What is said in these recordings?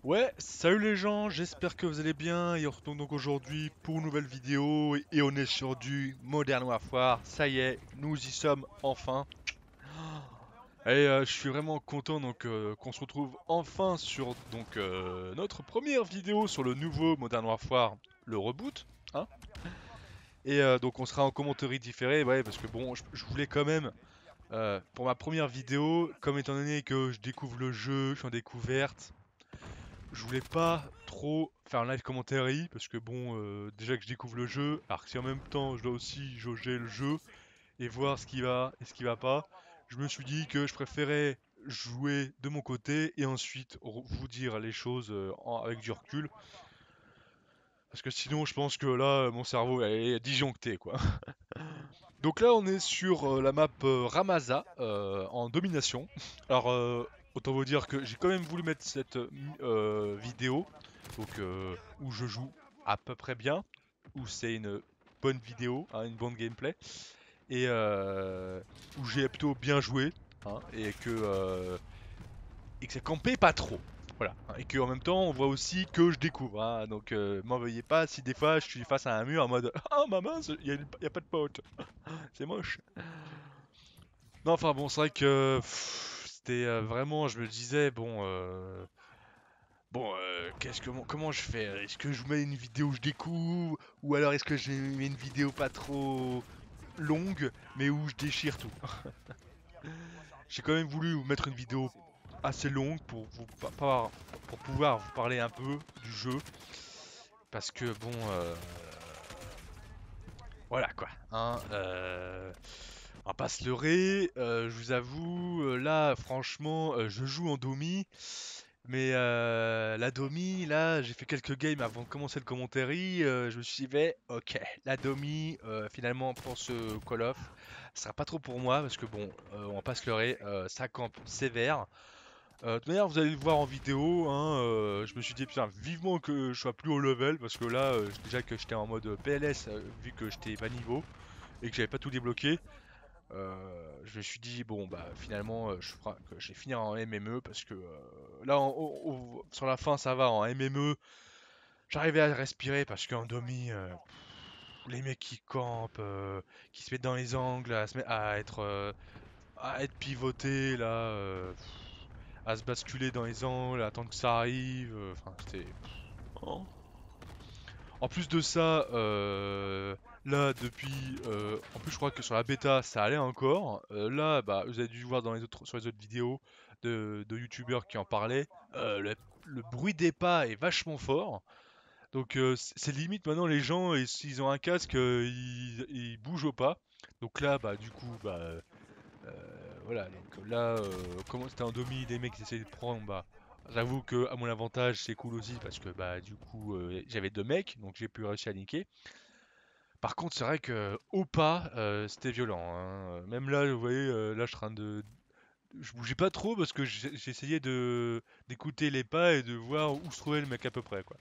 Ouais, salut les gens, j'espère que vous allez bien et on retourne donc aujourd'hui pour une nouvelle vidéo et on est sur du Modern Warfare, ça y est, nous y sommes enfin. Et je suis vraiment content donc qu'on se retrouve enfin sur notre première vidéo sur le nouveau Modern Warfare, le reboot, hein. Et donc on sera en commentaire différé, ouais, parce que bon, je voulais quand même pour ma première vidéo, comme étant donné que je découvre le jeu, je suis en découverte. Je voulais pas trop faire un live commentary parce que bon, déjà que je découvre le jeu, alors que si en même temps je dois aussi jauger le jeu et voir ce qui va et ce qui va pas, je me suis dit que je préférais jouer de mon côté et ensuite vous dire les choses avec du recul parce que sinon je pense que là mon cerveau est disjoncté quoi. Donc là on est sur la map Ramazan en domination. Alors autant vous dire que j'ai quand même voulu mettre cette vidéo donc où je joue à peu près bien, où c'est une bonne vidéo, hein, une bonne gameplay et où j'ai plutôt bien joué, hein, et que ça campait pas trop. Voilà, hein, et que en même temps on voit aussi que je découvre, hein, donc m'en veuillez pas si des fois je suis face à un mur en mode ah ma mince, y a pas de pote, c'est moche. Non, enfin bon, c'est vrai que c'était vraiment, je me disais, comment je fais? Est-ce que je vous mets une vidéo où je découvre? Ou alors est-ce que je mets une vidéo pas trop longue, mais où je déchire tout? J'ai quand même voulu vous mettre une vidéo assez longue pour pour pouvoir vous parler un peu du jeu. Parce que bon, voilà quoi, hein, on va pas se leurrer, je vous avoue, là franchement, je joue en Domi, mais la Domi, là, j'ai fait quelques games avant de commencer le commentary, je me suis dit: «Beh, OK, la Domi, finalement pour ce Call of, ce sera pas trop pour moi» parce que bon, on va pas se leurrer, ça campe sévère. De toute manière, vous allez le voir en vidéo, hein, je me suis dit: «Putain, vivement que je sois plus haut level» parce que là, déjà que j'étais en mode PLS, vu que j'étais bas niveau et que j'avais pas tout débloqué, je me suis dit: «Bon, bah, finalement, je vais finir en MME» parce que, là, sur la fin, ça va, en MME, j'arrivais à respirer parce qu'en Domi, les mecs qui campent, qui se mettent dans les angles, à être pivotés là, à se basculer dans les angles, à attendre que ça arrive, enfin c'était. Oh. En plus de ça, là depuis, en plus je crois que sur la bêta ça allait encore. Là, bah vous avez dû voir sur les autres vidéos de youtubeurs qui en parlaient. Le bruit des pas est vachement fort. Donc c'est limite maintenant les gens, et s'ils ont un casque, ils bougent au pas. Donc là, bah du coup, voilà, donc là, comment c'était en demi, les mecs ils essayaient de prendre, bah, j'avoue que à mon avantage c'est cool aussi parce que bah du coup j'avais deux mecs, donc j'ai pu réussir à niquer. Par contre c'est vrai que au pas, c'était violent, hein. Même là, vous voyez, là je bougeais pas trop parce que j'essayais de d'écouter les pas et de voir où se trouvait le mec à peu près quoi.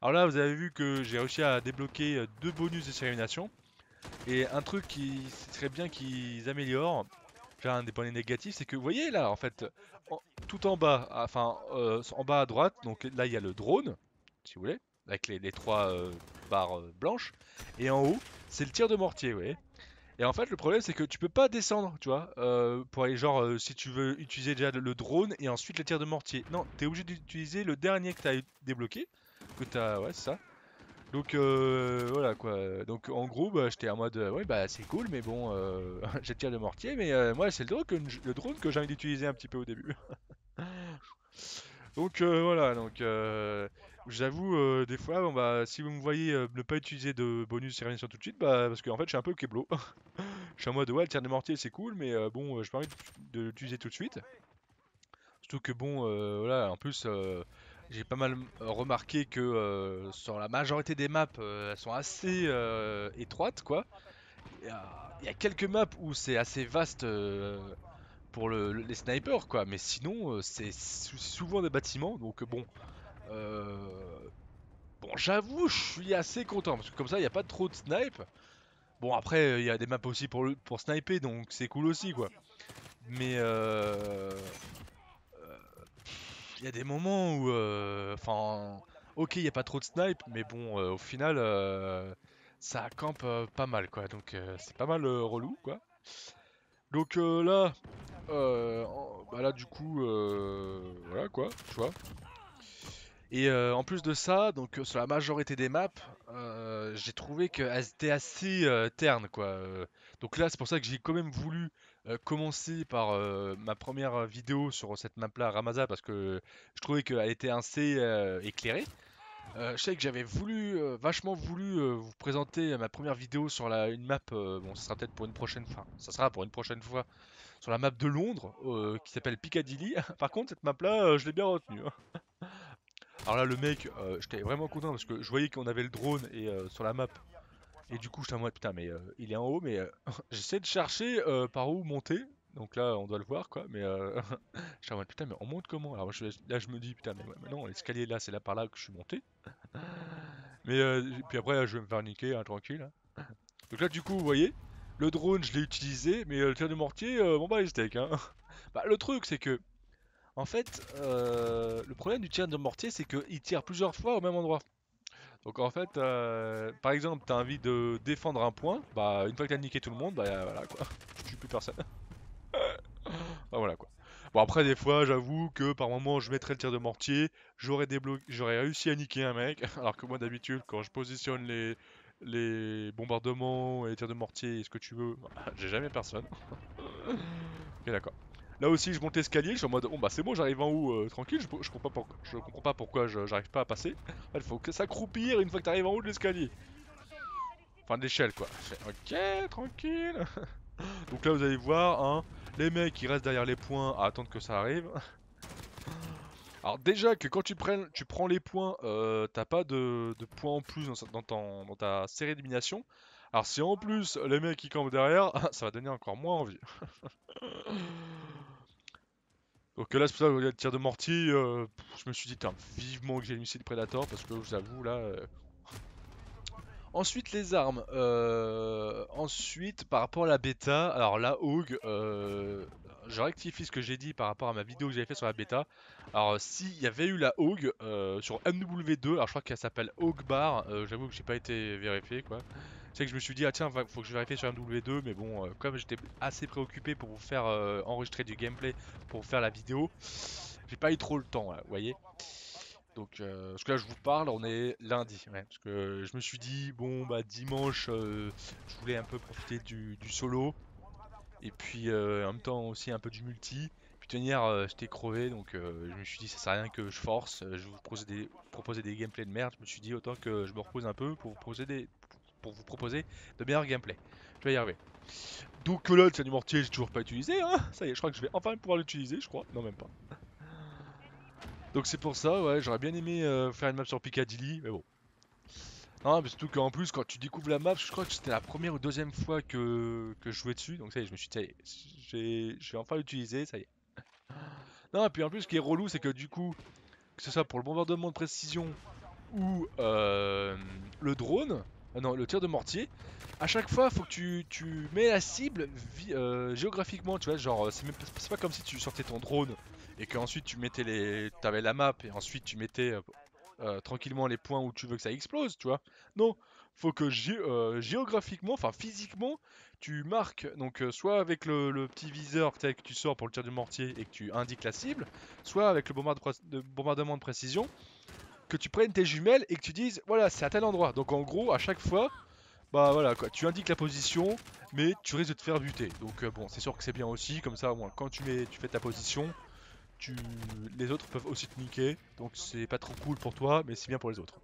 Alors là vous avez vu que j'ai réussi à débloquer deux bonus de discrimination. Et un truc qui serait bien qu'ils améliorent, j'ai un des points négatifs, c'est que vous voyez là, en fait, tout en bas, enfin en bas à droite, donc là il y a le drone, si vous voulez, avec les trois barres blanches, et en haut c'est le tir de mortier, vous voyez. Et en fait le problème c'est que tu peux pas descendre, tu vois, pour aller genre si tu veux utiliser déjà le drone et ensuite le tir de mortier. Non, t'es obligé d'utiliser le dernier que t'as débloqué, que t'as, ouais c'est ça. Donc voilà quoi. Donc en gros, bah, j'étais en mode ouais bah c'est cool, mais bon, j'ai tir de mortier, mais moi c'est le drone que j'ai envie d'utiliser un petit peu au début. Donc voilà, donc j'avoue des fois, bon, bah si vous me voyez ne pas utiliser de bonus sérénissement tout de suite, bah parce qu'en fait je suis un peu keblo. Je suis en mode ouais le tir de mortier c'est cool, mais bon j'ai pas envie de l'utiliser tout de suite. Surtout que bon, voilà, en plus, j'ai pas mal remarqué que sur la majorité des maps, elles sont assez étroites, quoi. Il y a quelques maps où c'est assez vaste pour les snipers, quoi. Mais sinon, c'est souvent des bâtiments. Donc euh, bon, j'avoue, je suis assez content parce que comme ça, il n'y a pas trop de snipe. Bon, après, il y a des maps aussi pour sniper, donc c'est cool aussi, quoi. Mais il y a des moments où, enfin, ok, il y a pas trop de snipe, mais bon, au final, ça campe pas mal, quoi. Donc c'est pas mal relou, quoi. Donc là, bah là, du coup, voilà, quoi, tu vois. Et en plus de ça, donc sur la majorité des maps, j'ai trouvé qu'elles étaient assez ternes, quoi. Donc là, c'est pour ça que j'ai quand même voulu commencer par ma première vidéo sur cette map-là, Ramazan, parce que je trouvais qu'elle était assez éclairée. Je sais que j'avais voulu, vachement voulu vous présenter ma première vidéo sur une map, bon, ça sera peut-être pour une prochaine fois, ça sera pour une prochaine fois, sur la map de Londres, qui s'appelle Piccadilly. Par contre, cette map-là, je l'ai bien retenue, hein. Alors là, le mec, j'étais vraiment content parce que je voyais qu'on avait le drone et sur la map. Et du coup, j'étais en mode putain, mais il est en haut, mais j'essaie de chercher par où monter. Donc là, on doit le voir quoi. Mais j'étais en mode putain, mais on monte comment? Alors là, je me dis putain, mais ouais, non, l'escalier là, c'est là par là que je suis monté. Mais puis après, je vais me faire niquer, hein, tranquille, hein. Donc là, du coup, vous voyez, le drone, je l'ai utilisé, mais le tir de mortier, bon bah les steaks, hein. Bah, le truc, c'est que en fait, le problème du tir de mortier, c'est qu'il tire plusieurs fois au même endroit. Donc en fait, par exemple, t'as envie de défendre un point, bah une fois que t'as niqué tout le monde, bah voilà quoi, tu tues plus personne. Bah voilà quoi. Bon après des fois, j'avoue que par moment je mettrais le tir de mortier, j'aurais réussi à niquer un mec, alors que moi d'habitude quand je positionne les bombardements et les tirs de mortier et ce que tu veux, bah, j'ai jamais personne. Ok d'accord. Là aussi je monte l'escalier, je suis en mode bon bah c'est bon j'arrive en haut tranquille, je comprends pas pourquoi j'arrive pas à passer. Il faut que s'accroupir une fois que t'arrives en haut de l'escalier. Enfin de l'échelle quoi. Je fais, ok tranquille. Donc là vous allez voir hein, les mecs qui restent derrière les points à attendre que ça arrive. Alors déjà que quand tu prends les points, t'as pas de points en plus dans ta série d'élimination. Alors si en plus les mecs qui campent derrière, ça va donner encore moins envie. Donc là, c'est pour ça que le tir de mortier, je me suis dit, putain, vivement que j'ai une de Predator, parce que je vous avoue, là... Ensuite, les armes. Ensuite, par rapport à la bêta, alors la Hog, je rectifie ce que j'ai dit par rapport à ma vidéo que j'avais fait sur la bêta. Alors, s'il y avait eu la Hog sur MW2, alors je crois qu'elle s'appelle Hog Bar, j'avoue que j'ai pas été vérifié, quoi. C'est que je me suis dit, ah tiens, faut que je vérifie sur MW2, mais bon, comme j'étais assez préoccupé pour vous faire enregistrer du gameplay pour vous faire la vidéo, j'ai pas eu trop le temps, là, vous voyez. Donc, parce que là je vous parle, on est lundi, ouais, parce que je me suis dit, bon bah dimanche, je voulais un peu profiter du solo, et puis en même temps aussi un peu du multi. Puis hier j'étais crevé, donc je me suis dit ça sert à rien que je force, je vous proposer des gameplays de merde, je me suis dit autant que je me repose un peu pour vous proposer de meilleurs gameplays. Je vais y arriver. Donc là le tir du mortier j'ai toujours pas utilisé, hein, ça y est, je crois que je vais enfin pouvoir l'utiliser, je crois, non même pas. Donc c'est pour ça, ouais, j'aurais bien aimé faire une map sur Piccadilly, mais bon. Non, mais surtout qu'en plus, quand tu découvres la map, je crois que c'était la première ou deuxième fois que je jouais dessus, donc ça y est, je me suis dit, ça y est, je vais enfin l'utiliser, ça y est. Non, et puis en plus, ce qui est relou, c'est que du coup, que ce soit pour le bombardement de précision ou le drone, non, le tir de mortier, à chaque fois, faut que tu mets la cible géographiquement, tu vois, genre, c'est pas comme si tu sortais ton drone et qu'ensuite tu mettais t'avais la map et ensuite tu mettais tranquillement les points où tu veux que ça explose, tu vois. Non, faut que géographiquement, enfin physiquement, tu marques, donc soit avec le petit viseur que tu sors pour le tir du mortier et que tu indiques la cible, soit avec le bombardement de précision, que tu prennes tes jumelles et que tu dises, voilà, c'est à tel endroit. Donc en gros, à chaque fois, bah voilà quoi, tu indiques la position, mais tu risques de te faire buter. Donc bon, c'est sûr que c'est bien aussi, comme ça au moins quand tu fais ta position, tu... les autres peuvent aussi te niquer, donc c'est pas trop cool pour toi, mais c'est bien pour les autres.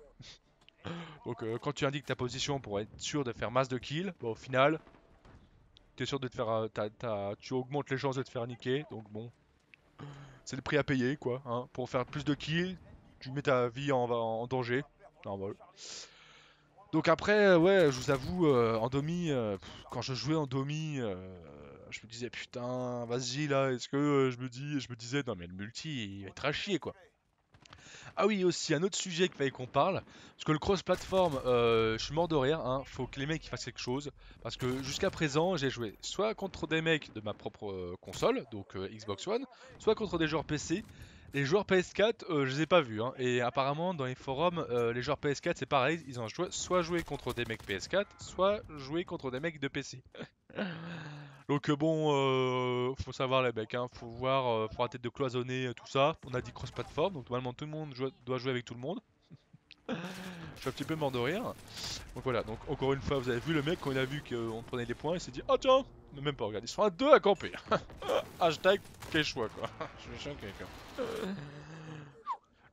Donc quand tu indiques ta position pour être sûr de faire masse de kills, bah, au final, t'es sûr de te faire, tu augmentes les chances de te faire niquer, donc bon, c'est le prix à payer quoi, hein. Pour faire plus de kills, tu mets ta vie en danger. Normal. Donc après, ouais, je vous avoue, en Domi, quand je jouais en Domi, je me disais putain, vas-y là, est-ce que je me disais non mais le multi il va être à chier quoi. Ah oui, aussi un autre sujet qu'il fallait qu'on parle, parce que le cross-platform, je suis mort de rire, hein, faut que les mecs ils fassent quelque chose, parce que jusqu'à présent j'ai joué soit contre des mecs de ma propre console, donc Xbox One, soit contre des joueurs PC, Les joueurs PS4, je les ai pas vus, hein. Et apparemment, dans les forums, les joueurs PS4, c'est pareil. Ils ont soit joué contre des mecs PS4, soit joué contre des mecs de PC. Donc bon, faut savoir les mecs, hein. Faut voir, faut arrêter de cloisonner tout ça. On a dit cross-platform, donc normalement tout le monde doit jouer avec tout le monde. Je suis un petit peu mort de rire. Donc voilà, donc encore une fois, vous avez vu le mec, quand il a vu qu'on prenait des points, il s'est dit ah tiens, mais même pas, regarde, ils sont à 2 à camper. Hashtag quel choix quoi. Je suis choqué quoi.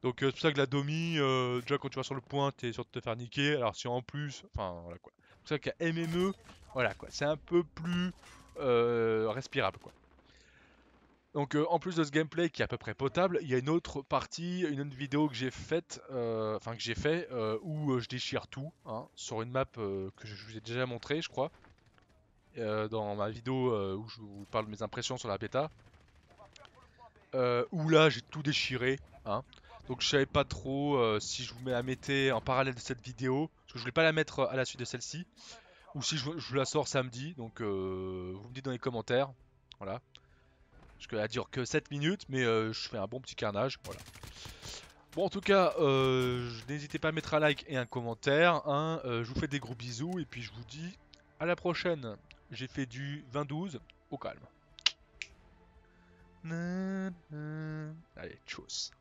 Donc c'est pour ça que la domi, déjà quand tu vas sur le point, t'es sûr de te faire niquer. Alors si en plus, enfin voilà quoi. C'est pour ça qu'à MME, voilà quoi, c'est un peu plus respirable quoi. Donc en plus de ce gameplay qui est à peu près potable, il y a une autre partie, une autre vidéo que j'ai faite, enfin que j'ai fait, où je déchire tout, hein, sur une map que je vous ai déjà montré, je crois, dans ma vidéo où je vous parle de mes impressions sur la bêta, où là j'ai tout déchiré, hein. Donc je savais pas trop si je vous la mettais en parallèle de cette vidéo, parce que je voulais pas la mettre à la suite de celle-ci, ou si je la sors samedi, donc vous me dites dans les commentaires, voilà. Parce qu'elle dure que 7 minutes, mais je fais un bon petit carnage, voilà. Bon, en tout cas, n'hésitez pas à mettre un like et un commentaire, hein. Je vous fais des gros bisous, et puis je vous dis à la prochaine. J'ai fait du 20-12 au calme. Allez, tchuss.